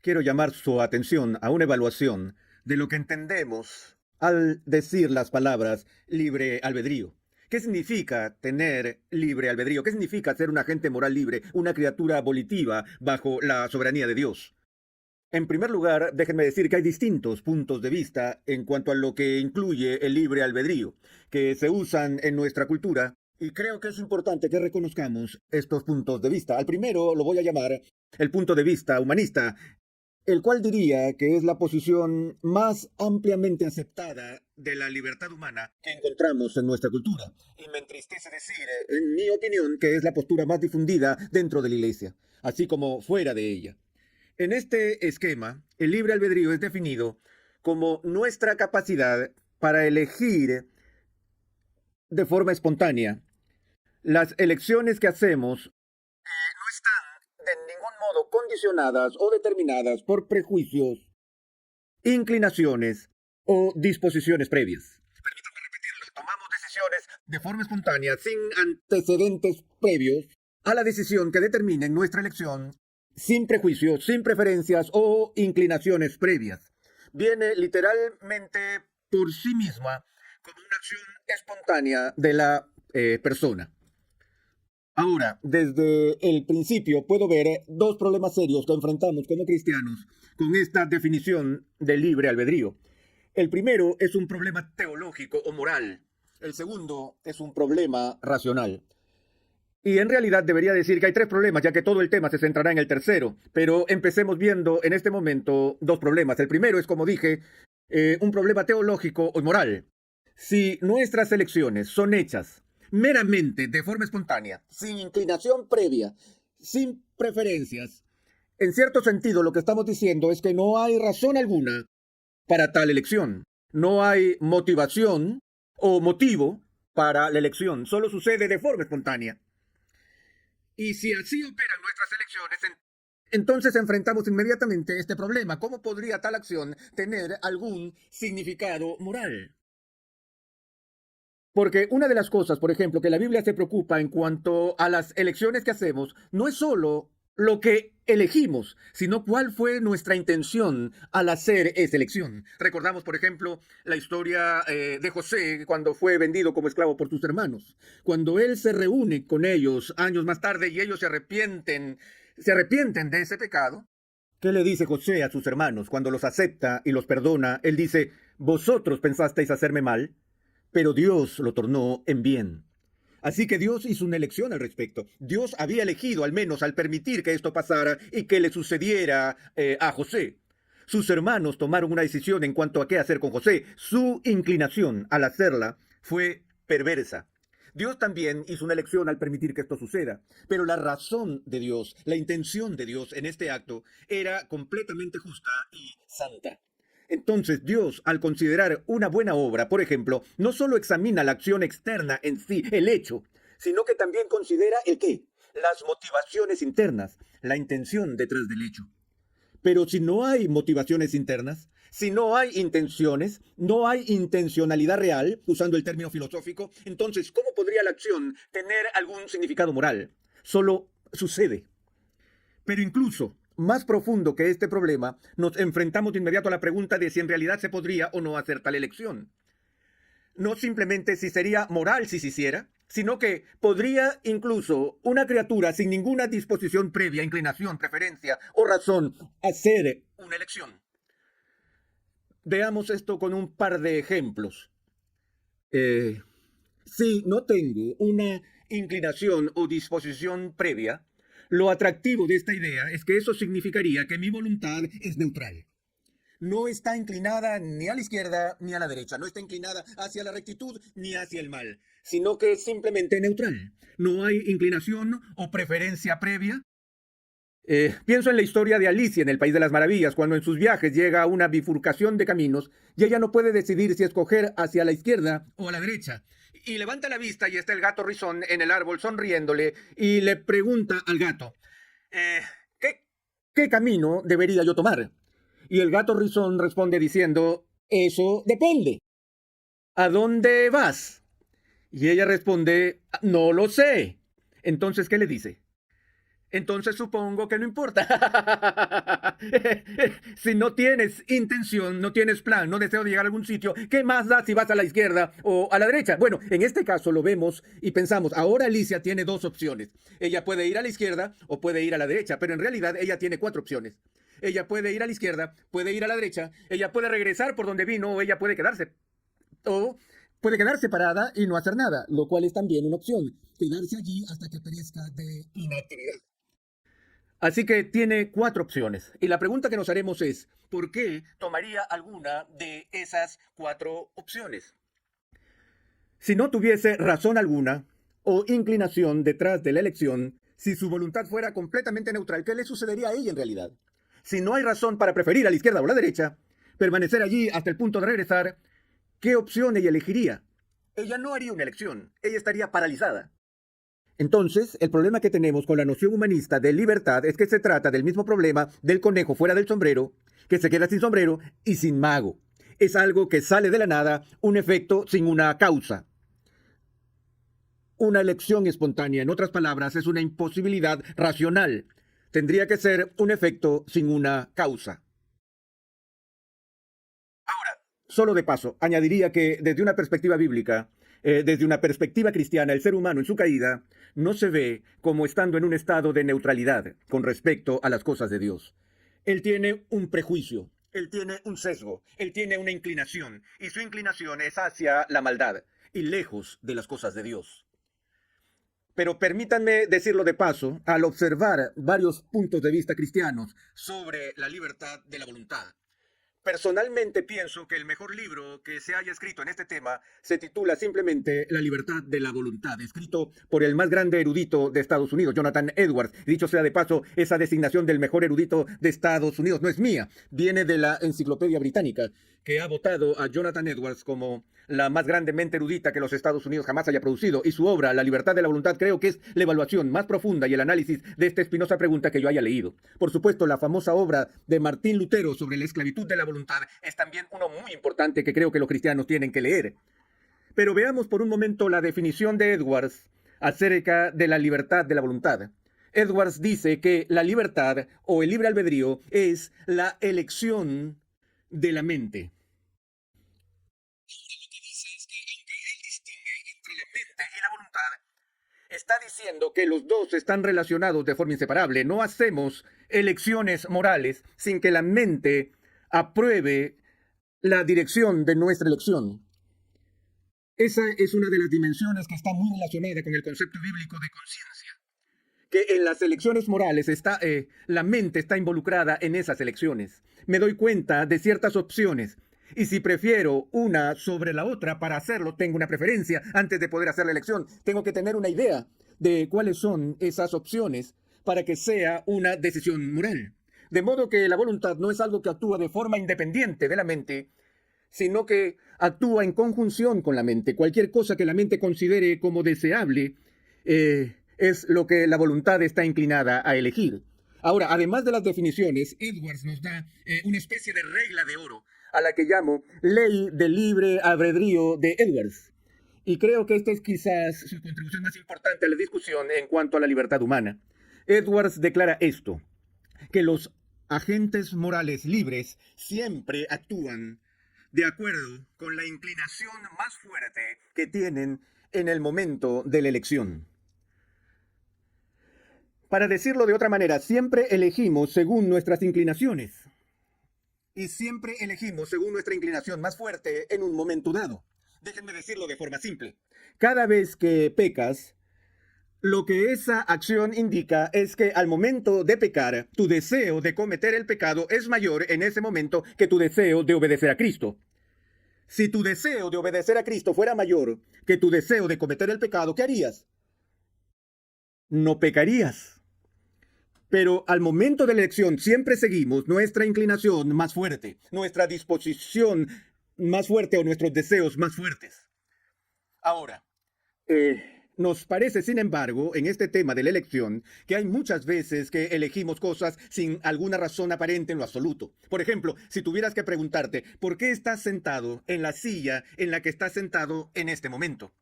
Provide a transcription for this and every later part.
quiero llamar su atención a una evaluación de lo que entendemos al decir las palabras libre albedrío. ¿Qué significa tener libre albedrío? ¿Qué significa ser un agente moral libre, una criatura volitiva bajo la soberanía de Dios? En primer lugar, déjenme decir que hay distintos puntos de vista en cuanto a lo que incluye el libre albedrío, que se usan en nuestra cultura, y creo que es importante que reconozcamos estos puntos de vista. Al primero lo voy a llamar el punto de vista humanista, el cual diría que es la posición más ampliamente aceptada de la libertad humana que encontramos en nuestra cultura. Y me entristece decir, en mi opinión, que es la postura más difundida dentro de la Iglesia, así como fuera de ella. En este esquema, el libre albedrío es definido como nuestra capacidad para elegir de forma espontánea. Las elecciones que hacemos no están de ningún modo condicionadas o determinadas por prejuicios, inclinaciones o disposiciones previas. Permítame repetirlo. Tomamos decisiones de forma espontánea, sin antecedentes previos a la decisión que determine nuestra elección, sin prejuicios, sin preferencias o inclinaciones previas. Viene literalmente por sí misma como una acción espontánea de la persona. Ahora, desde el principio puedo ver dos problemas serios que enfrentamos como cristianos con esta definición de libre albedrío. El primero es un problema teológico o moral. El segundo es un problema racional. Y en realidad debería decir que hay tres problemas, ya que todo el tema se centrará en el tercero. Pero empecemos viendo en este momento dos problemas. El primero es, como dije, un problema teológico o moral. Si nuestras elecciones son hechas meramente de forma espontánea, sin inclinación previa, sin preferencias, en cierto sentido lo que estamos diciendo es que no hay razón alguna para tal elección. No hay motivación o motivo para la elección. Solo sucede de forma espontánea. Y si así operan nuestras elecciones, entonces enfrentamos inmediatamente este problema. ¿Cómo podría tal acción tener algún significado moral? Porque una de las cosas, por ejemplo, que la Biblia se preocupa en cuanto a las elecciones que hacemos, no es solo lo que elegimos, sino cuál fue nuestra intención al hacer esa elección. Recordamos, por ejemplo, la historia de José cuando fue vendido como esclavo por sus hermanos. Cuando él se reúne con ellos años más tarde y ellos se arrepienten de ese pecado. ¿Qué le dice José a sus hermanos cuando los acepta y los perdona? Él dice, vosotros pensasteis hacerme mal, pero Dios lo tornó en bien. Así que Dios hizo una elección al respecto. Dios había elegido, al menos al permitir que esto pasara y que le sucediera a José. Sus hermanos tomaron una decisión en cuanto a qué hacer con José. Su inclinación al hacerla fue perversa. Dios también hizo una elección al permitir que esto suceda, pero la razón de Dios, la intención de Dios en este acto era completamente justa y santa. Entonces Dios, al considerar una buena obra, por ejemplo, no solo examina la acción externa en sí, el hecho, sino que también considera el qué, las motivaciones internas, la intención detrás del hecho. Pero si no hay motivaciones internas, si no hay intenciones, no hay intencionalidad real, usando el término filosófico, entonces, ¿cómo podría la acción tener algún significado moral? Solo sucede. Pero incluso más profundo que este problema, nos enfrentamos de inmediato a la pregunta de si en realidad se podría o no hacer tal elección. No simplemente si sería moral si se hiciera, sino que podría incluso una criatura sin ninguna disposición previa, inclinación, preferencia o razón hacer una elección. Veamos esto con un par de ejemplos. Eh, si no tengo una inclinación o disposición previa, lo atractivo de esta idea es que eso significaría que mi voluntad es neutral. No está inclinada ni a la izquierda ni a la derecha, no está inclinada hacia la rectitud ni hacia el mal, sino que es simplemente neutral. No hay inclinación o preferencia previa. Pienso en la historia de Alicia en el País de las Maravillas, cuando en sus viajes llega a una bifurcación de caminos y ella no puede decidir si escoger hacia la izquierda o a la derecha. Y levanta la vista y está el gato Rizón en el árbol sonriéndole y le pregunta al gato, eh, ¿qué, ¿qué camino debería yo tomar? Y el gato Rizón responde diciendo, eso depende. ¿A dónde vas? Y ella responde, no lo sé. Entonces, ¿qué le dice? entonces supongo que no importa. Si no tienes intención, no tienes plan, no deseo de llegar a algún sitio, ¿qué más da si vas a la izquierda o a la derecha? Bueno, en este caso lo vemos y pensamos, ahora Alicia tiene dos opciones. Ella puede ir a la izquierda o puede ir a la derecha, pero en realidad ella tiene cuatro opciones. Ella puede ir a la izquierda, puede ir a la derecha, ella puede regresar por donde vino o ella puede quedarse. O puede quedarse parada y no hacer nada, lo cual es también una opción. Quedarse allí hasta que perezca de inactividad. Así que tiene cuatro opciones. Y la pregunta que nos haremos es, ¿por qué tomaría alguna de esas cuatro opciones? Si no tuviese razón alguna o inclinación detrás de la elección, si su voluntad fuera completamente neutral, ¿qué le sucedería a ella en realidad? Si no hay razón para preferir a la izquierda o a la derecha, permanecer allí hasta el punto de regresar, ¿qué opción ella elegiría? Ella no haría una elección, ella estaría paralizada. Entonces, el problema que tenemos con la noción humanista de libertad es que se trata del mismo problema del conejo fuera del sombrero, que se queda sin sombrero y sin mago. Es algo que sale de la nada, un efecto sin una causa. Una elección espontánea, en otras palabras, es una imposibilidad racional. Tendría que ser un efecto sin una causa. Solo de paso, añadiría que desde una perspectiva bíblica, desde una perspectiva cristiana, el ser humano en su caída no se ve como estando en un estado de neutralidad con respecto a las cosas de Dios. Él tiene un prejuicio, él tiene un sesgo, él tiene una inclinación, y su inclinación es hacia la maldad y lejos de las cosas de Dios. Pero permítanme decirlo de paso, al observar varios puntos de vista cristianos sobre la libertad de la voluntad. Personalmente pienso que el mejor libro que se haya escrito en este tema se titula simplemente La libertad de la voluntad, escrito por el más grande erudito de Estados Unidos, Jonathan Edwards. Dicho sea de paso, esa designación del mejor erudito de Estados Unidos no es mía, viene de la Enciclopedia Británica, que ha votado a Jonathan Edwards como la más grande mente erudita que los Estados Unidos jamás haya producido, y su obra, La libertad de la voluntad, creo que es la evaluación más profunda y el análisis de esta espinosa pregunta que yo haya leído. Por supuesto, la famosa obra de Martín Lutero sobre la esclavitud de la voluntad es también uno muy importante que creo que los cristianos tienen que leer. Pero veamos por un momento la definición de Edwards acerca de la libertad de la voluntad. Edwards dice que la libertad o el libre albedrío es la elección de la mente. Está diciendo que los dos están relacionados de forma inseparable. No hacemos elecciones morales sin que la mente apruebe la dirección de nuestra elección. Esa es una de las dimensiones que está muy relacionada con el concepto bíblico de conciencia. Que en las elecciones morales la mente está involucrada en esas elecciones. Me doy cuenta de ciertas opciones. Y si prefiero una sobre la otra para hacerlo, tengo una preferencia antes de poder hacer la elección. Tengo que tener una idea de cuáles son esas opciones para que sea una decisión moral. De modo que la voluntad no es algo que actúa de forma independiente de la mente, sino que actúa en conjunción con la mente. Cualquier cosa que la mente considere como deseable es lo que la voluntad está inclinada a elegir. Ahora, además de las definiciones, Edwards nos da una especie de regla de oro a la que llamo ley del libre albedrío de Edwards. Y creo que esta es quizás su contribución más importante a la discusión en cuanto a la libertad humana. Edwards declara esto, que los agentes morales libres siempre actúan de acuerdo con la inclinación más fuerte que tienen en el momento de la elección. Para decirlo de otra manera, siempre elegimos según nuestras inclinaciones. Y siempre elegimos según nuestra inclinación más fuerte en un momento dado. Déjenme decirlo de forma simple. Cada vez que pecas, lo que esa acción indica es que al momento de pecar, tu deseo de cometer el pecado es mayor en ese momento que tu deseo de obedecer a Cristo. Si tu deseo de obedecer a Cristo fuera mayor que tu deseo de cometer el pecado, ¿qué harías? No pecarías. Pero al momento de la elección siempre seguimos nuestra inclinación más fuerte, nuestra disposición más fuerte o nuestros deseos más fuertes. Ahora, nos parece, sin embargo, en este tema de la elección, que hay muchas veces que elegimos cosas sin alguna razón aparente en lo absoluto. Por ejemplo, si tuvieras que preguntarte, ¿por qué estás sentado en la silla en la que estás sentado en este momento?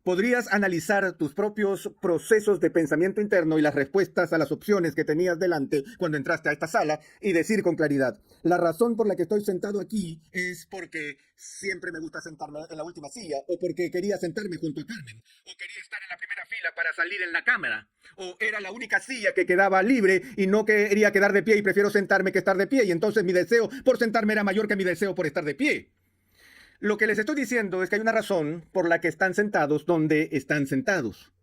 Podrías analizar tus propios procesos de pensamiento interno y las respuestas a las opciones que tenías delante cuando entraste a esta sala y decir con claridad, la razón por la que estoy sentado aquí es porque siempre me gusta sentarme en la última silla, o porque quería sentarme junto a Carmen, o quería estar en la primera fila para salir en la cámara, o era la única silla que quedaba libre y no quería quedar de pie y prefiero sentarme que estar de pie, y entonces mi deseo por sentarme era mayor que mi deseo por estar de pie. Lo que les estoy diciendo es que hay una razón por la que están sentados donde están sentados.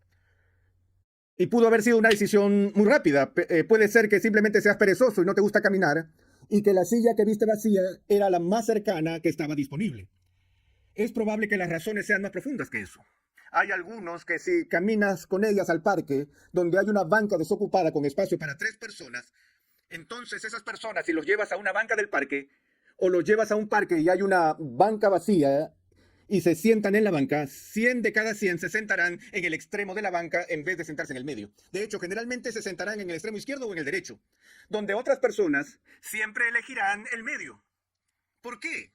Y pudo haber sido una decisión muy rápida. Puede ser que simplemente seas perezoso y no te gusta caminar, y que la silla que viste vacía era la más cercana que estaba disponible. Es probable que las razones sean más profundas que eso. Hay algunos que si caminas con ellas al parque, donde hay una banca desocupada con espacio para 3 personas, entonces esas personas, si los llevas a una banca del parque, o los llevas a un parque y hay una banca vacía y se sientan en la banca, 100 de cada 100 se sentarán en el extremo de la banca en vez de sentarse en el medio. De hecho, generalmente se sentarán en el extremo izquierdo o en el derecho, donde otras personas siempre elegirán el medio. ¿Por qué?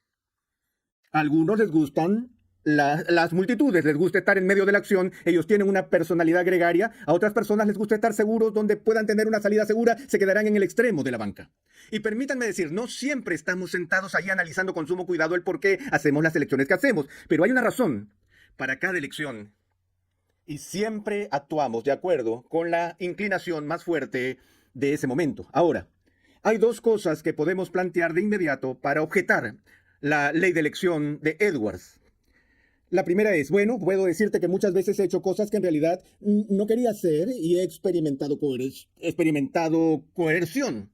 A algunos les gustan las multitudes, les gusta estar en medio de la acción, ellos tienen una personalidad gregaria, a otras personas les gusta estar seguros donde puedan tener una salida segura, se quedarán en el extremo de la banca. Y permítanme decir, no siempre estamos sentados allí analizando con sumo cuidado el por qué hacemos las elecciones que hacemos, pero hay una razón para cada elección y siempre actuamos de acuerdo con la inclinación más fuerte de ese momento. Ahora, hay 2 cosas que podemos plantear de inmediato para objetar la ley de elección de Edwards. La primera es, bueno, puedo decirte que muchas veces he hecho cosas que en realidad no quería hacer y he experimentado coerción.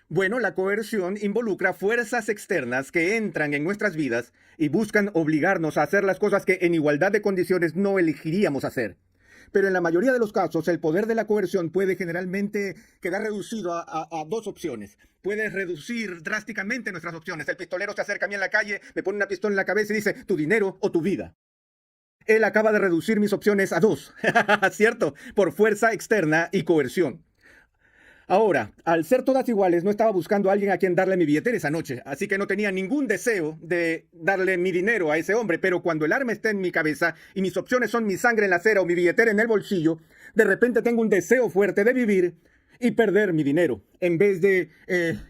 Bueno, la coerción involucra fuerzas externas que entran en nuestras vidas y buscan obligarnos a hacer las cosas que en igualdad de condiciones no elegiríamos hacer. Pero en la mayoría de los casos, el poder de la coerción puede generalmente quedar reducido a 2 opciones. Puede reducir drásticamente nuestras opciones. El pistolero se acerca a mí en la calle, me pone una pistola en la cabeza y dice, tu dinero o tu vida. Él acaba de reducir mis opciones a 2, ¿cierto? Por fuerza externa y coerción. Ahora, al ser todas iguales, no estaba buscando a alguien a quien darle mi billetera esa noche, así que no tenía ningún deseo de darle mi dinero a ese hombre, pero cuando el arma está en mi cabeza y mis opciones son mi sangre en la acera o mi billetera en el bolsillo, de repente tengo un deseo fuerte de vivir y perder mi dinero, en vez de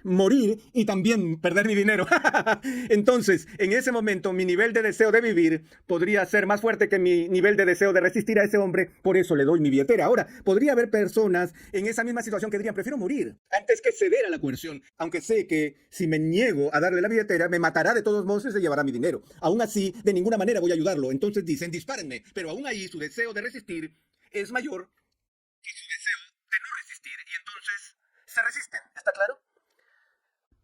morir y también perder mi dinero. Entonces, en ese momento, mi nivel de deseo de vivir podría ser más fuerte que mi nivel de deseo de resistir a ese hombre, por eso le doy mi billetera. Ahora, podría haber personas en esa misma situación que dirían, prefiero morir antes que ceder a la coerción, aunque sé que si me niego a darle la billetera, me matará de todos modos y se llevará mi dinero. Aún así, de ninguna manera voy a ayudarlo. Entonces dicen, dispárenme, pero aún ahí su deseo de resistir es mayor que su deseo de no resistir, y entonces se resisten. ¿Está claro?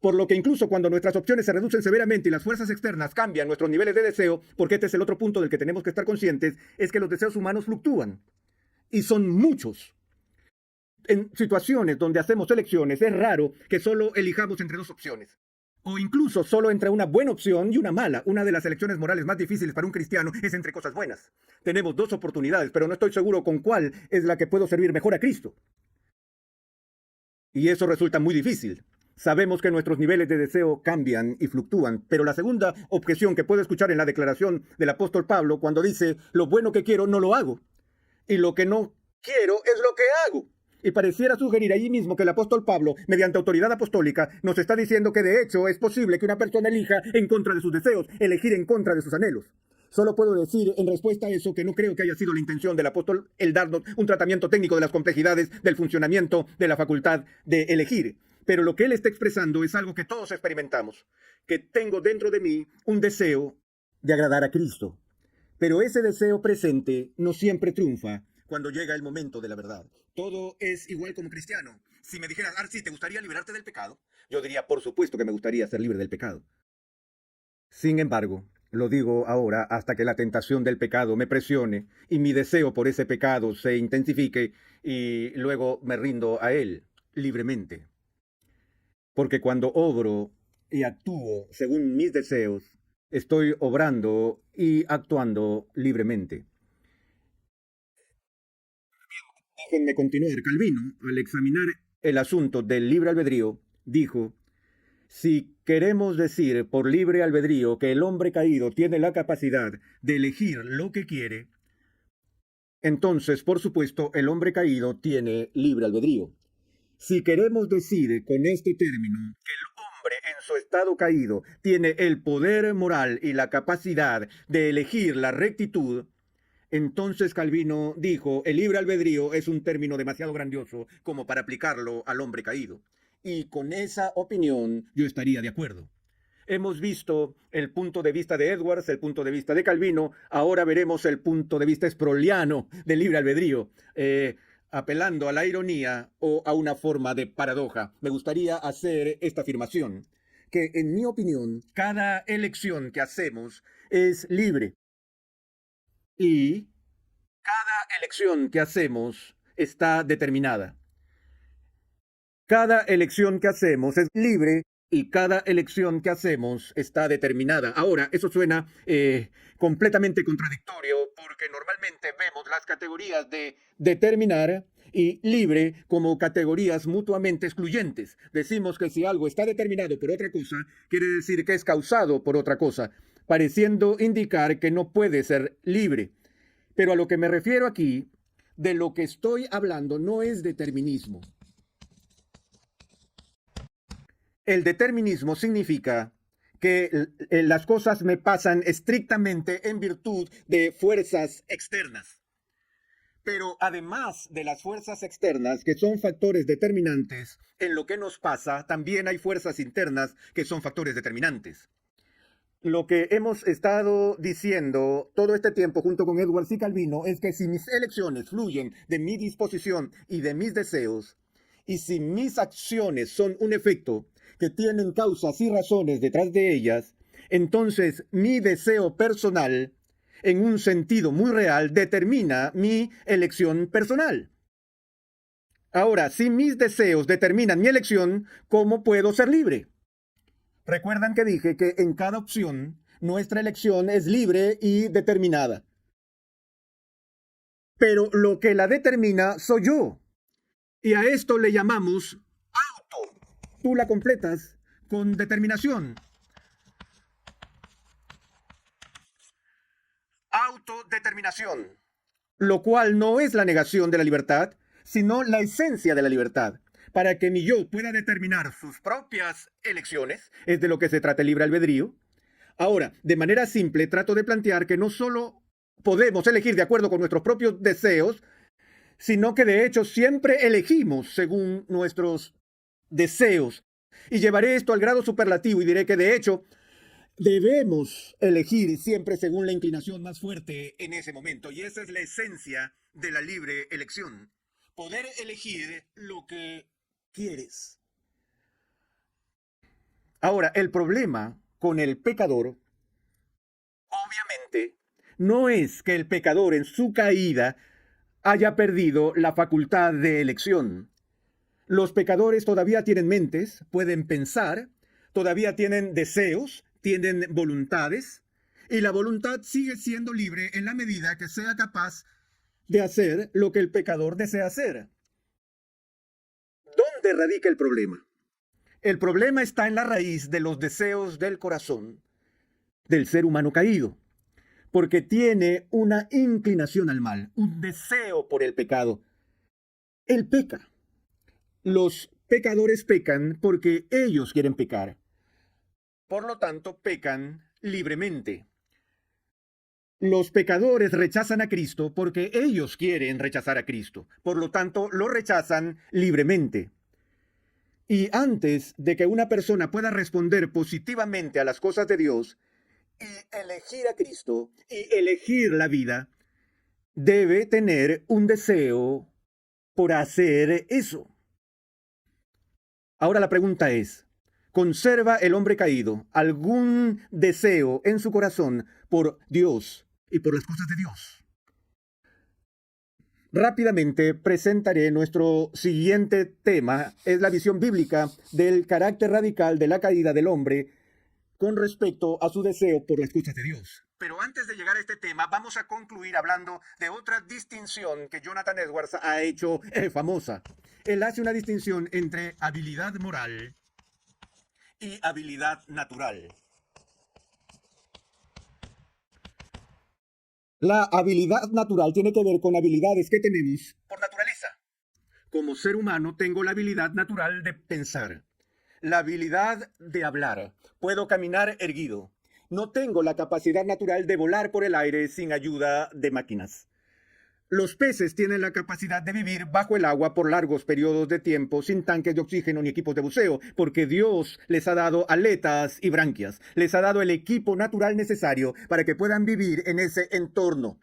Por lo que incluso cuando nuestras opciones se reducen severamente y las fuerzas externas cambian nuestros niveles de deseo, porque este es el otro punto del que tenemos que estar conscientes, es que los deseos humanos fluctúan. Y son muchos. En situaciones donde hacemos elecciones, es raro que solo elijamos entre 2 opciones. O incluso solo entre una buena opción y una mala. Una de las elecciones morales más difíciles para un cristiano es entre cosas buenas. Tenemos 2 oportunidades, pero no estoy seguro con cuál es la que puedo servir mejor a Cristo. Y eso resulta muy difícil. Sabemos que nuestros niveles de deseo cambian y fluctúan, pero la segunda objeción que puedo escuchar en la declaración del apóstol Pablo cuando dice, lo bueno que quiero no lo hago, y lo que no quiero es lo que hago. Y pareciera sugerir allí mismo que el apóstol Pablo, mediante autoridad apostólica, nos está diciendo que de hecho es posible que una persona elija en contra de sus deseos, elegir en contra de sus anhelos. Solo puedo decir en respuesta a eso que no creo que haya sido la intención del apóstol el darnos un tratamiento técnico de las complejidades del funcionamiento de la facultad de elegir. Pero lo que él está expresando es algo que todos experimentamos, que tengo dentro de mí un deseo de agradar a Cristo. Pero ese deseo presente no siempre triunfa cuando llega el momento de la verdad. Todo es igual como cristiano. Si me dijeras, Arsi, ¿te gustaría liberarte del pecado? Yo diría, por supuesto que me gustaría ser libre del pecado. Sin embargo, lo digo ahora hasta que la tentación del pecado me presione y mi deseo por ese pecado se intensifique y luego me rindo a él libremente. Porque cuando obro y actúo según mis deseos, estoy obrando y actuando libremente. Déjenme continuar. Calvino, al examinar el asunto del libre albedrío, dijo, si queremos decir por libre albedrío que el hombre caído tiene la capacidad de elegir lo que quiere, entonces, por supuesto, el hombre caído tiene libre albedrío. Si queremos decir con este término que el hombre en su estado caído tiene el poder moral y la capacidad de elegir la rectitud, entonces Calvino dijo, el libre albedrío es un término demasiado grandioso como para aplicarlo al hombre caído. Y con esa opinión yo estaría de acuerdo. Hemos visto el punto de vista de Edwards, el punto de vista de Calvino, ahora veremos el punto de vista esproliano del libre albedrío, apelando a la ironía o a una forma de paradoja. Me gustaría hacer esta afirmación, que en mi opinión, cada elección que hacemos es libre y cada elección que hacemos está determinada. Cada elección que hacemos es libre y cada elección que hacemos está determinada. Ahora, eso suena completamente contradictorio porque normalmente vemos las categorías de determinar y libre como categorías mutuamente excluyentes. Decimos que si algo está determinado por otra cosa, quiere decir que es causado por otra cosa, pareciendo indicar que no puede ser libre. Pero a lo que me refiero aquí, de lo que estoy hablando no es determinismo. El determinismo significa que las cosas me pasan estrictamente en virtud de fuerzas externas. Pero además de las fuerzas externas, que son factores determinantes en lo que nos pasa, también hay fuerzas internas que son factores determinantes. Lo que hemos estado diciendo todo este tiempo junto con Edwards y Calvino es que si mis elecciones fluyen de mi disposición y de mis deseos, y si mis acciones son un efecto que tienen causas y razones detrás de ellas, entonces mi deseo personal, en un sentido muy real, determina mi elección personal. Ahora, si mis deseos determinan mi elección, ¿cómo puedo ser libre? Recuerdan que dije que en cada opción nuestra elección es libre y determinada. Pero lo que la determina soy yo. Y a esto le llamamos auto. Tú la completas con determinación. Autodeterminación. Lo cual no es la negación de la libertad, sino la esencia de la libertad. Para que mi yo pueda determinar sus propias elecciones, es de lo que se trata el libre albedrío. Ahora, de manera simple, trato de plantear que no solo podemos elegir de acuerdo con nuestros propios deseos, sino que de hecho siempre elegimos según nuestros deseos. Y llevaré esto al grado superlativo y diré que de hecho debemos elegir siempre según la inclinación más fuerte en ese momento. Y esa es la esencia de la libre elección. Poder elegir lo que quieres. Ahora, el problema con el pecador, obviamente, no es que el pecador en su caída haya perdido la facultad de elección. Los pecadores todavía tienen mentes, pueden pensar, todavía tienen deseos, tienen voluntades, y la voluntad sigue siendo libre en la medida que sea capaz de hacer lo que el pecador desea hacer. ¿Dónde radica el problema? El problema está en la raíz de los deseos del corazón del ser humano caído, porque tiene una inclinación al mal, un deseo por el pecado. Él peca. Los pecadores pecan porque ellos quieren pecar. Por lo tanto, pecan libremente. Los pecadores rechazan a Cristo porque ellos quieren rechazar a Cristo. Por lo tanto, lo rechazan libremente. Y antes de que una persona pueda responder positivamente a las cosas de Dios y elegir a Cristo y elegir la vida, debe tener un deseo por hacer eso. Ahora la pregunta es, ¿conserva el hombre caído algún deseo en su corazón por Dios y por las cosas de Dios? Rápidamente presentaré nuestro siguiente tema, es la visión bíblica del carácter radical de la caída del hombre con respecto a su deseo por las cosas de Dios. Pero antes de llegar a este tema, vamos a concluir hablando de otra distinción que Jonathan Edwards ha hecho famosa. Él hace una distinción entre habilidad moral y habilidad natural. La habilidad natural tiene que ver con habilidades que tenemos por naturaleza. Como ser humano tengo la habilidad natural de pensar, la habilidad de hablar. Puedo caminar erguido. No tengo la capacidad natural de volar por el aire sin ayuda de máquinas. Los peces tienen la capacidad de vivir bajo el agua por largos periodos de tiempo sin tanques de oxígeno ni equipos de buceo, porque Dios les ha dado aletas y branquias, les ha dado el equipo natural necesario para que puedan vivir en ese entorno.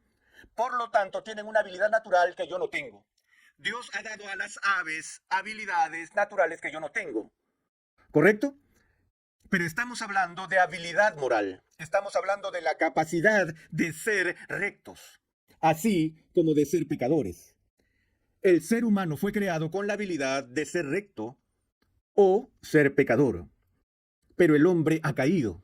Por lo tanto, tienen una habilidad natural que yo no tengo. Dios ha dado a las aves habilidades naturales que yo no tengo. ¿Correcto? Pero estamos hablando de habilidad moral. Estamos hablando de la capacidad de ser rectos, así como de ser pecadores. El ser humano fue creado con la habilidad de ser recto o ser pecador. Pero el hombre ha caído.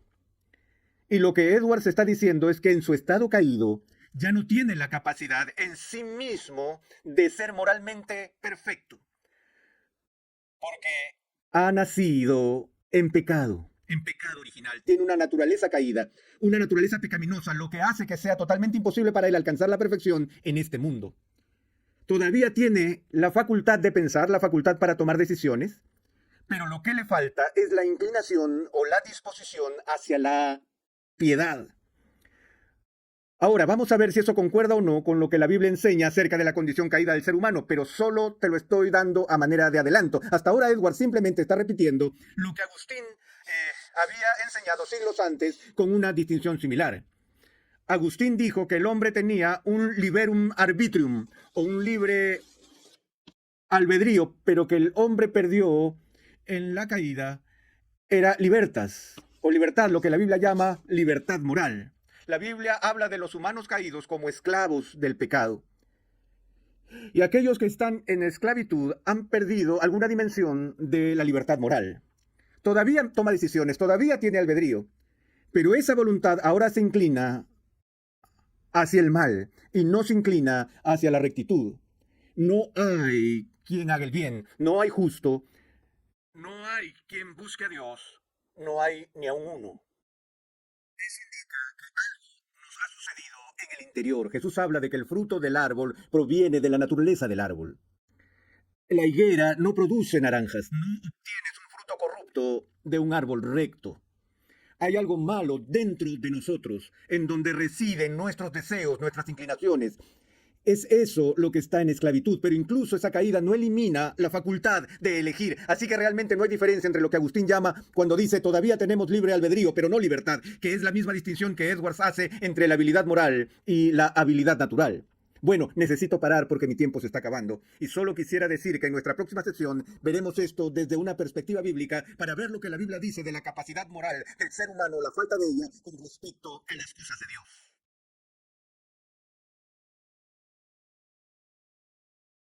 Y lo que Edwards está diciendo es que en su estado caído ya no tiene la capacidad en sí mismo de ser moralmente perfecto. Porque ha nacido en pecado original. Tiene una naturaleza caída, una naturaleza pecaminosa, lo que hace que sea totalmente imposible para él alcanzar la perfección en este mundo. Todavía tiene la facultad de pensar, la facultad para tomar decisiones, pero lo que le falta es la inclinación o la disposición hacia la piedad. Ahora, vamos a ver si eso concuerda o no con lo que la Biblia enseña acerca de la condición caída del ser humano, pero solo te lo estoy dando a manera de adelanto. Hasta ahora Edward simplemente está repitiendo lo que Agustín había enseñado siglos antes con una distinción similar. Agustín dijo que el hombre tenía un liberum arbitrium, o un libre albedrío, pero que el hombre perdió en la caída era libertas, o libertad, lo que la Biblia llama libertad moral. La Biblia habla de los humanos caídos como esclavos del pecado. Y aquellos que están en esclavitud han perdido alguna dimensión de la libertad moral. Todavía toma decisiones, todavía tiene albedrío, pero esa voluntad ahora se inclina hacia el mal y no se inclina hacia la rectitud. No hay quien haga el bien, no hay justo, no hay quien busque a Dios, no hay ni a un uno. Ha sucedido en el interior. Jesús habla de que el fruto del árbol proviene de la naturaleza del árbol. La higuera no produce naranjas, no obtienes un fruto corrupto de un árbol recto. Hay algo malo dentro de nosotros, en donde residen nuestros deseos, nuestras inclinaciones. Es eso lo que está en esclavitud, pero incluso esa caída no elimina la facultad de elegir. Así que realmente no hay diferencia entre lo que Agustín llama cuando dice todavía tenemos libre albedrío, pero no libertad, que es la misma distinción que Edwards hace entre la habilidad moral y la habilidad natural. Bueno, necesito parar porque mi tiempo se está acabando y solo quisiera decir que en nuestra próxima sesión veremos esto desde una perspectiva bíblica para ver lo que la Biblia dice de la capacidad moral del ser humano, la falta de ella con respecto a las cosas de Dios.